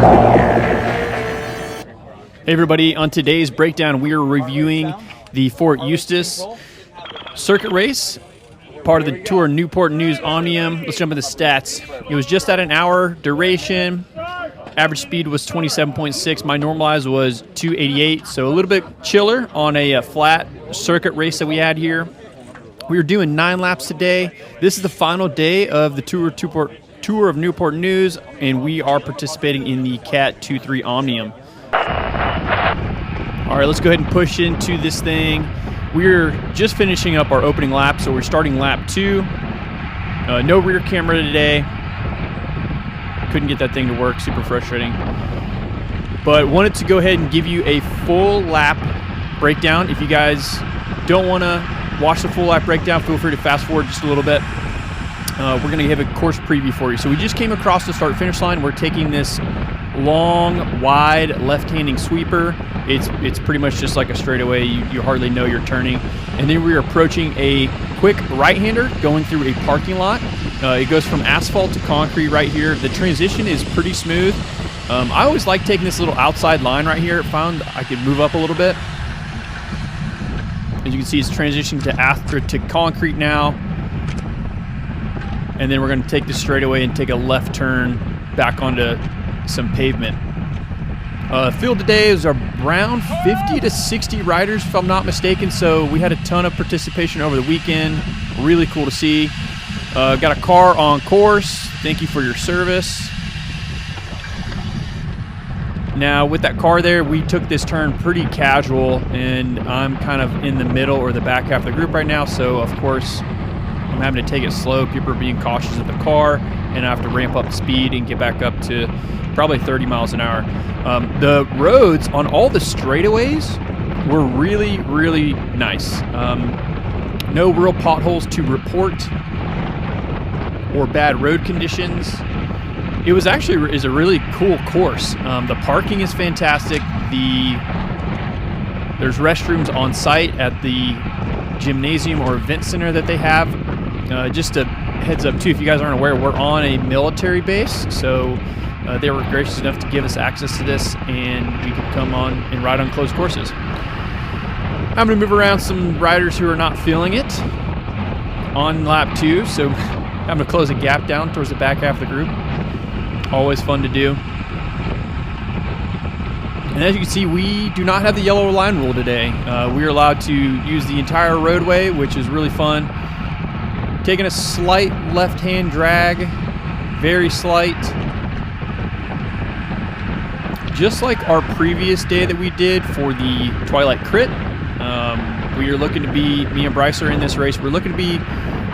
Hey everybody, on today's breakdown we are reviewing the Fort Eustis circuit race, part of the Tour Newport News Omnium. Let's jump into the stats. It was just at an hour duration. Average speed was 27.6. My normalized was 288, so a little bit chiller on a flat circuit race that we had here. We were doing 9 laps today. This is the final day of the Tour of Newport News, and we are participating in the Cat 2-3 Omnium. All right, let's go ahead and push into this thing. We're just finishing up our opening lap, so we're starting lap 2. No rear camera today. Couldn't get that thing to work, super frustrating. But wanted to go ahead and give you a full lap breakdown. If you guys don't want to watch the full lap breakdown, feel free to fast forward just a little bit. We're going to give a course preview for you. So we just came across the start-finish line. We're taking this long, wide, left-handing sweeper. It's pretty much just like a straightaway. You hardly know you're turning. And then we're approaching a quick right-hander going through a parking lot. It goes from asphalt to concrete right here. The transition is pretty smooth. I always like taking this little outside line right here. Found I could move up a little bit. As you can see, it's transitioning to concrete now. And then we're going to take this straightaway and take a left turn back onto some pavement. Field today is around 50 to 60 riders, if I'm not mistaken, so we had a ton of participation over the weekend. Really cool to see. Got a car on course. Thank you for your service. Now, with that car there, we took this turn pretty casual, and I'm kind of in the middle or the back half of the group right now, so of course I'm having to take it slow. People are being cautious of the car, and I have to ramp up the speed and get back up to probably 30 miles an hour. The roads on all the straightaways were really, really nice. No real potholes to report or bad road conditions. It was actually a really cool course. The parking is fantastic. There's restrooms on site at the gymnasium or event center that they have. Just a heads up too, if you guys aren't aware, we're on a military base, so they were gracious enough to give us access to this, and we could come on and ride on closed courses. I'm going to move around some riders who are not feeling it on lap 2, so I'm going to close a gap down towards the back half of the group. Always fun to do. And as you can see, we do not have the yellow line rule today. We are allowed to use the entire roadway, which is really fun. Taking a slight left-hand drag, very slight. Just like our previous day that we did for the Twilight Crit, we are looking to be, me and Bryce are in this race, we're looking to be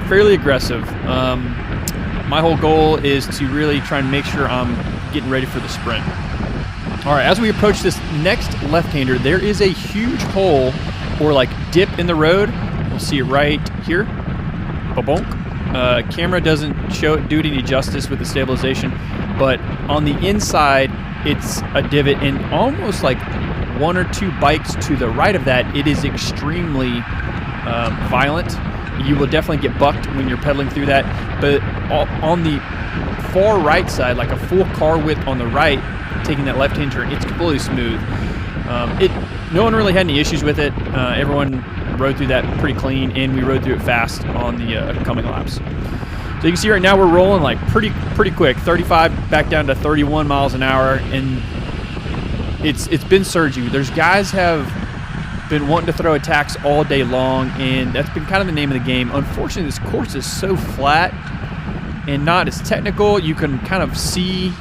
fairly aggressive. My whole goal is to really try and make sure I'm getting ready for the sprint. All right, as we approach this next left-hander, there is a huge hole or like dip in the road. You'll see it right here. Ba-bonk. Camera doesn't do it any justice with the stabilization, but on the inside, it's a divot, and almost like 1 or 2 bikes to the right of that, it is extremely violent. You will definitely get bucked when you're pedaling through that. But on the far right side, like a full car width on the right, taking that left-hand turn, it's completely smooth. No one really had any issues with it. Everyone rode through that pretty clean, and we rode through it fast on the coming laps. So you can see right now we're rolling like pretty quick, 35 back down to 31 miles an hour, and it's been surging. There's guys have been wanting to throw attacks all day long, and that's been kind of the name of the game. Unfortunately, this course is so flat and not as technical. You can kind of see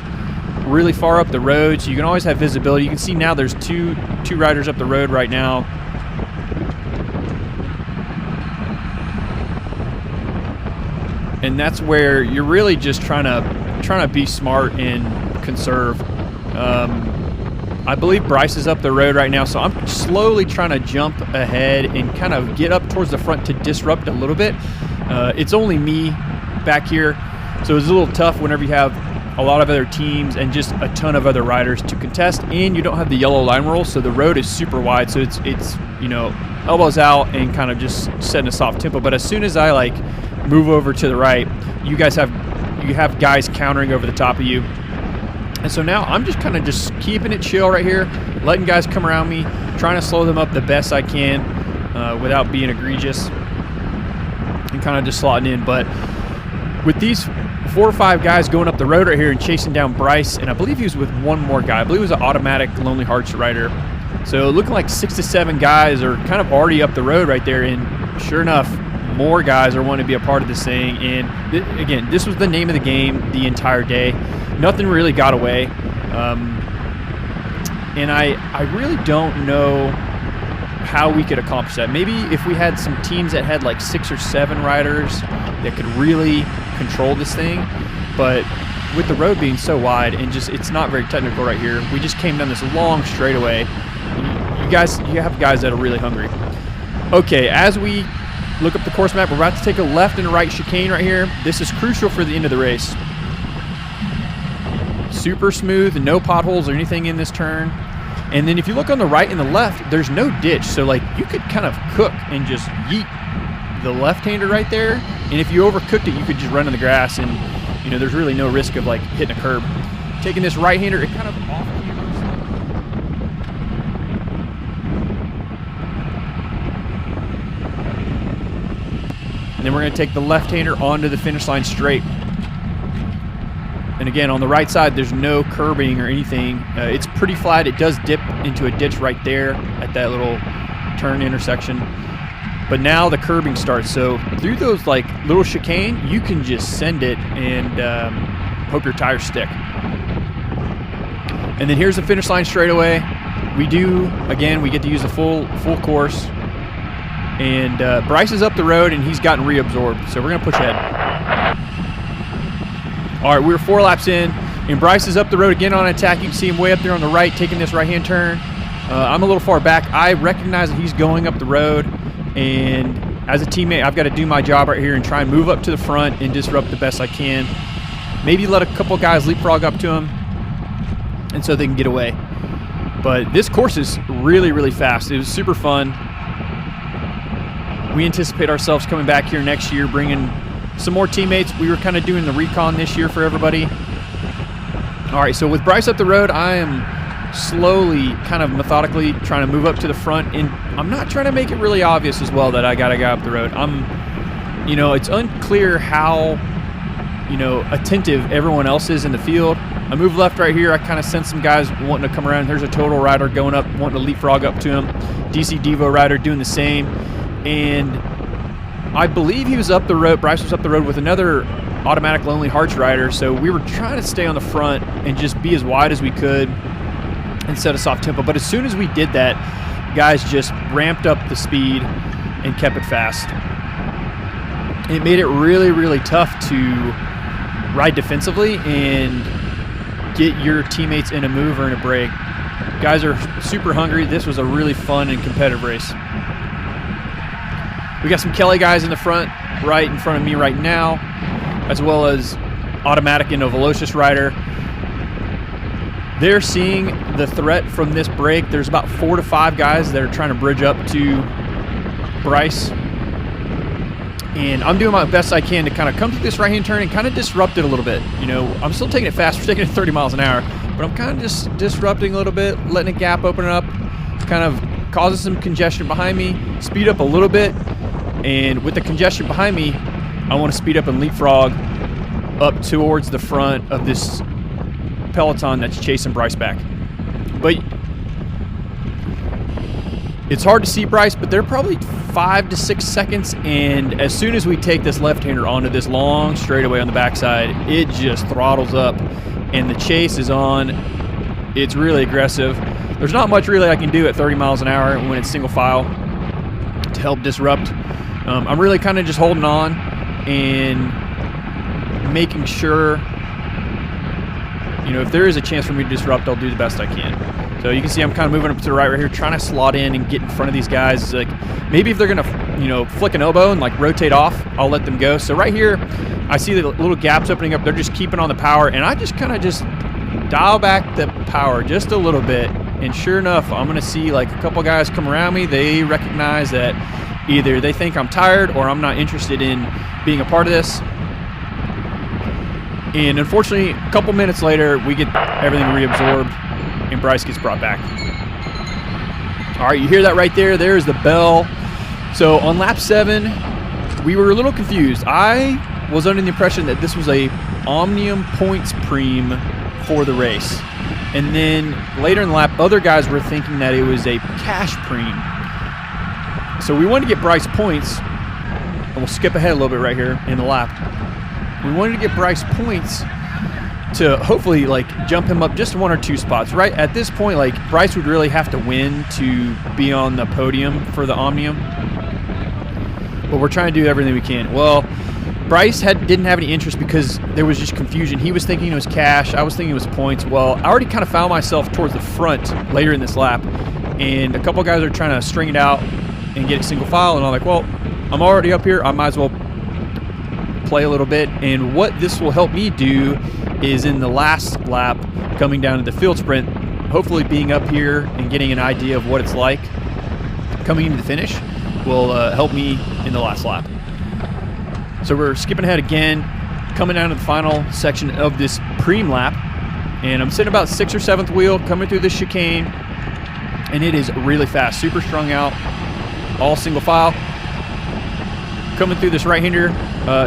really far up the road, so you can always have visibility. You can see now there's two riders up the road right now. And that's where you're really just trying to be smart and conserve. I believe Bryce is up the road right now, so I'm slowly trying to jump ahead and kind of get up towards the front to disrupt a little bit. It's only me back here, so it's a little tough whenever you have a lot of other teams and just a ton of other riders to contest, and you don't have the yellow line rule, so the road is super wide, so it's you know, elbows out and kind of just setting a soft tempo. But as soon as I like move over to the right, you have guys countering over the top of you. And so now I'm just kind of just keeping it chill right here, letting guys come around me, trying to slow them up the best I can without being egregious, and kind of just slotting in. But with these 4 or 5 guys going up the road right here and chasing down Bryce, and I believe he was with one more guy. I believe it was an automatic Lonely Hearts rider. So looking like 6 to 7 guys are kind of already up the road right there, and sure enough, more guys are wanting to be a part of this thing. And again, this was the name of the game the entire day. Nothing really got away. And I really don't know how we could accomplish that. Maybe if we had some teams that had like 6 or 7 riders that could really control this thing. But with the road being so wide and just it's not very technical right here, we just came down this long straightaway. You have guys that are really hungry. Okay, as we look up the course map, we're about to take a left and a right chicane right here. This is crucial for the end of the race. Super smooth, no potholes or anything in this turn. And then if you look on the right and the left, there's no ditch. So like you could kind of cook and just yeet the left-hander right there. And if you overcooked it, you could just run in the grass, and you know there's really no risk of like hitting a curb. Taking this right-hander, it kind of off. And then we're going to take the left-hander onto the finish line straight. And again, on the right side, there's no curbing or anything. It's pretty flat. It does dip into a ditch right there at that little turn intersection. But now the curbing starts. So through those like little chicane, you can just send it and hope your tires stick. And then here's the finish line straightaway. We get to use the full course. And Bryce is up the road, and he's gotten reabsorbed. So we're going to push ahead. All right, we're 4 laps in, and Bryce is up the road again on attack. You can see him way up there on the right, taking this right-hand turn. I'm a little far back. I recognize that he's going up the road, and as a teammate, I've got to do my job right here and try and move up to the front and disrupt the best I can. Maybe let a couple guys leapfrog up to him, and so they can get away. But this course is really, really fast. It was super fun. We anticipate ourselves coming back here next year, bringing some more teammates. We were kind of doing the recon this year for everybody. All right, so with Bryce up the road, I am slowly, kind of methodically trying to move up to the front, and I'm not trying to make it really obvious as well that I got a guy up the road. It's unclear how, attentive everyone else is in the field. I move left right here. I kind of sense some guys wanting to come around. There's a total rider going up, wanting to leapfrog up to him. DC Devo rider doing the same. And I believe he was up the road. Bryce was up the road with another automatic Lonely Hearts rider. So we were trying to stay on the front and just be as wide as we could and set a soft tempo. But as soon as we did that, guys just ramped up the speed and kept it fast. It made it really, really tough to ride defensively and get your teammates in a move or in a break. Guys are super hungry. This was a really fun and competitive race. We got some Kelly guys in the front, right in front of me right now, as well as automatic and a Velocious rider. They're seeing the threat from this break. There's about 4 to 5 guys that are trying to bridge up to Bryce. And I'm doing my best I can to kind of come through this right-hand turn and kind of disrupt it a little bit. I'm still taking it fast. We're taking it 30 miles an hour. But I'm kind of just disrupting a little bit, letting a gap open up, kind of causing some congestion behind me, speed up a little bit. And with the congestion behind me, I want to speed up and leapfrog up towards the front of this peloton that's chasing Bryce back. But it's hard to see Bryce, but they're probably 5 to 6 seconds, and as soon as we take this left-hander onto this long straightaway on the backside, it just throttles up, and the chase is on. It's really aggressive. There's not much really I can do at 30 miles an hour when it's single file to help disrupt. I'm really kind of just holding on and making sure, if there is a chance for me to disrupt, I'll do the best I can. So you can see I'm kind of moving up to the right here, trying to slot in and get in front of these guys. Like maybe if they're going to, flick an elbow and like rotate off, I'll let them go. So right here, I see the little gaps opening up. They're just keeping on the power, and I just kind of just dial back the power just a little bit. And sure enough, I'm going to see like a couple guys come around me. They recognize that either they think I'm tired or I'm not interested in being a part of this. And unfortunately, a couple minutes later, we get everything reabsorbed, and Bryce gets brought back. All right, you hear that right there? There's the bell. So on lap 7, we were a little confused. I was under the impression that this was a Omnium points preem for the race. And then later in the lap, other guys were thinking that it was a cash preem. So we wanted to get Bryce points, and we'll skip ahead a little bit right here in the lap. We wanted to get Bryce points to hopefully like jump him up just 1 or 2 spots. Right at this point, like Bryce would really have to win to be on the podium for the Omnium. But we're trying to do everything we can. Well, Bryce didn't have any interest because there was just confusion. He was thinking it was cash. I was thinking it was points. Well, I already kind of found myself towards the front later in this lap, and a couple guys are trying to string it out and get it single file, and I'm like, well, I'm already up here. I might as well play a little bit. And what this will help me do is in the last lap, coming down to the field sprint, hopefully being up here and getting an idea of what it's like coming into the finish will help me in the last lap. So we're skipping ahead again, coming down to the final section of this preem lap, and I'm sitting about 6th or 7th wheel, coming through this chicane, and it is really fast, super strung out, all single file. Coming through this right-hander,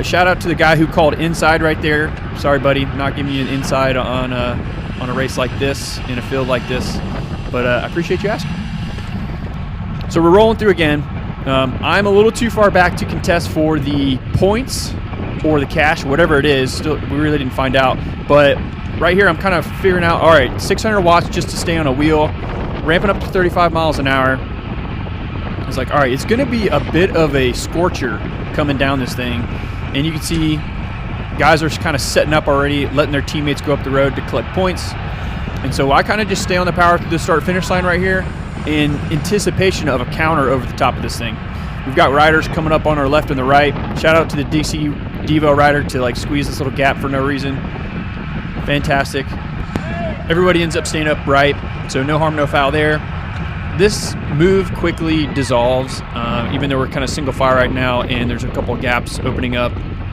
shout out to the guy who called inside right there. Sorry, buddy, not giving you an inside on a race like this, in a field like this, but I appreciate you asking. So we're rolling through again. I'm a little too far back to contest for the points or the cash, whatever it is. Still, we really didn't find out. But right here, I'm kind of figuring out, all right, 600 watts just to stay on a wheel, ramping up to 35 miles an hour. It's like, all right, it's going to be a bit of a scorcher coming down this thing. And you can see guys are kind of setting up already, letting their teammates go up the road to collect points. And so I kind of just stay on the power through the start-finish line right here, in anticipation of a counter over the top of this thing. We've got riders coming up on our left and the right. Shout out to the DC Devo rider to like squeeze this little gap for no reason. Fantastic. Everybody ends up staying upright, so no harm, no foul there. This move quickly dissolves, even though we're kind of single file right now and there's a couple gaps opening up.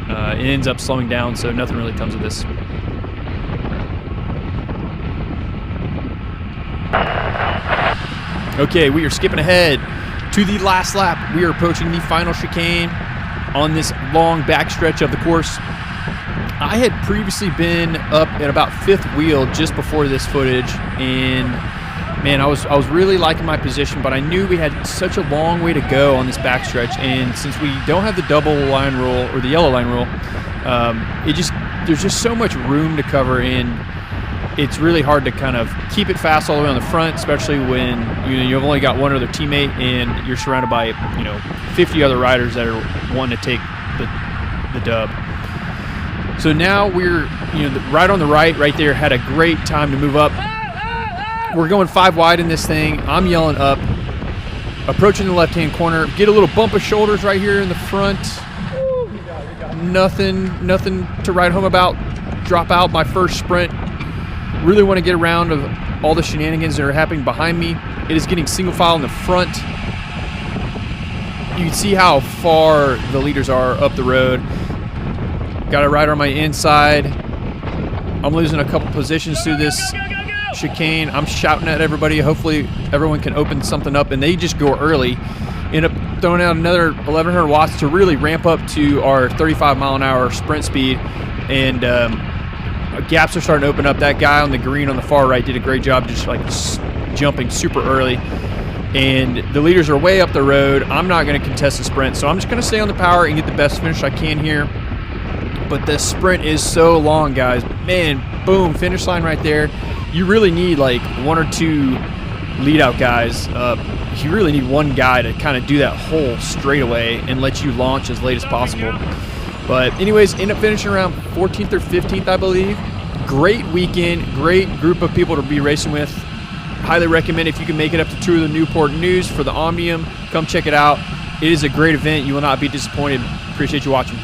It ends up slowing down, so nothing really comes of this. Okay, we are skipping ahead to the last lap. We are approaching the final chicane on this long backstretch of the course. I had previously been up at about 5th wheel just before this footage, and man, I was really liking my position, but I knew we had such a long way to go on this backstretch, and since we don't have the double line rule or the yellow line rule, there's just so much room to cover in. It's really hard to kind of keep it fast all the way on the front, especially when you've only got one other teammate and you're surrounded by 50 other riders that are wanting to take the dub. So now we're right on the right there, had a great time to move up. We're going 5 wide in this thing. I'm yelling up, approaching the left-hand corner, get a little bump of shoulders right here in the front. Nothing to write home about. Drop out my first sprint. Really want to get around of all the shenanigans that are happening behind me. It is getting single file in the front. You can see how far the leaders are up the road. Got a rider on my inside. I'm losing a couple positions through this chicane. I'm shouting at everybody. Hopefully everyone can open something up, and they just go early. End up throwing out another 1,100 watts to really ramp up to our 35 mile an hour sprint speed, and gaps are starting to open up. That guy on the green on the far right did a great job just like jumping super early, and the leaders are way up the road. I'm not going to contest the sprint, so I'm just going to stay on the power and get the best finish I can here. But this sprint is so long, guys. Man, boom, finish line right there. You really need like 1 or 2 lead out guys. You really need one guy to kind of do that whole straightaway and let you launch as late as possible. But anyways, end up finishing around 14th or 15th, I believe. Great weekend, great group of people to be racing with. Highly recommend if you can make it up to 2 of the Newport News for the Omnium. Come check it out. It is a great event. You will not be disappointed. Appreciate you watching.